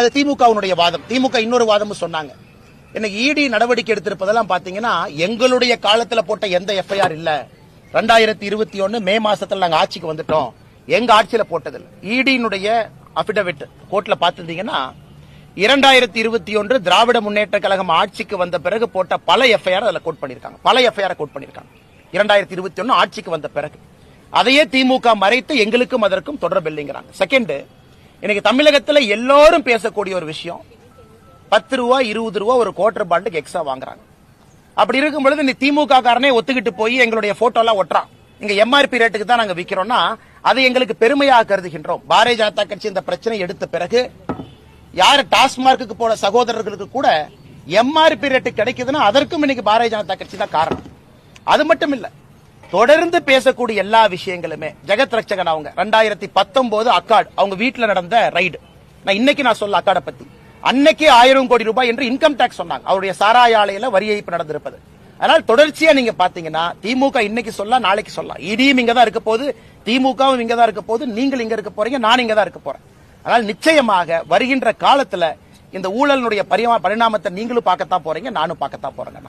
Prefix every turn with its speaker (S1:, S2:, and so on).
S1: அது திமுகவுடைய வாதம். திமுக இன்னொரு வாதமும் சொன்னாங்க. இன்னைக்கு இடி நடவடிக்கை எடுத்திருப்பதெல்லாம் பாத்தீங்கன்னா எங்களுடைய காலத்துல போட்ட எந்த எஃப்ஐஆர் இல்ல. 2021 மே மாசத்துல நாங்க ஆட்சிக்கு வந்துட்டோம், எங்க ஆட்சியில போட்டது இடியினுடைய அபிடவிட் கோர்ட்ல பாத்துட்டீங்கன்னா 2021 திராவிட முன்னேற்ற கழகம் ஆட்சிக்கு வந்த பிறகு போட்ட பல எஃப்ஐஆர் அதுல கோட் பண்ணிருக்காங்க. பல எஃப்ஐஆர் கோட் பண்ணிருக்காங்க 2021 ஆட்சிக்கு வந்த பிறகு. அதையே திமுக மறைத்து எங்களுக்கும் அதற்கும் தொடர்பு இல்லைங்கிறாங்க. செகண்ட், இன்னைக்கு தமிழகத்துல எல்லாரும் பேசக்கூடிய ஒரு விஷயம், 10 ரூபா 20 ரூபா ஒரு குவார்டர் பாண்டுக்கு எக்ஸ்ட்ரா வாங்குறாங்க. அப்படி இருக்கும் பொழுது இந்த திமுக காரனே ஒத்துக்கிட்டு போய் எங்களுடைய போட்டோ எல்லாம் ஒட்டுறான், இங்க எம்ஆர்பி ரேட்டுக்கு தான் நாங்க விக்கிறோம்னா அதை எங்களுக்கு பெருமையாக கருதுகின்றோம். பாரதிய ஜனதா கட்சி இந்த பிரச்சனை எடுத்த பிறகு யாரு டாஸ்மார்க்கு போன சகோதரர்களுக்கு கூட எம்ஆர்பி ரேட்டு கிடைக்குதுன்னா அதற்கும் இன்னைக்கு பாரதிய ஜனதா கட்சி தான் காரணம். அது மட்டும் இல்ல, தொடர்ந்து பேசக்கூடிய எல்லா விஷயங்களுமே ஜெகத் ரட்சகன் அவங்க 2019 அக்காட் அவங்க வீட்டுல நடந்த ரைடு. நான் சொல்ல அக்காட பத்தி அன்னைக்கு 1000 கோடி ரூபாய் என்று இன்கம் டாக்ஸ் சொன்னாங்க. அவருடைய சாராய ஆலையில வரி ஏய்ப்பு நடந்திருப்பது. அதனால தொடர்ச்சியா நீங்க பாத்தீங்கன்னா திமுக இன்னைக்கு சொல்ல நாளைக்கு சொல்லலாம். இடியும் இங்க தான் இருக்க போது, திமுகவும் இங்க தான் இருக்க போது, நீங்கள் இங்க இருக்க போறீங்க, நான் இங்க தான் இருக்க போறேன். அதனால நிச்சயமாக வருகின்ற காலத்துல இந்த ஊழலினுடைய பரிணாமத்தை நீங்களும் பார்க்கத்தான் போறீங்க, நானும் பார்க்கத்தான் போறேங்க.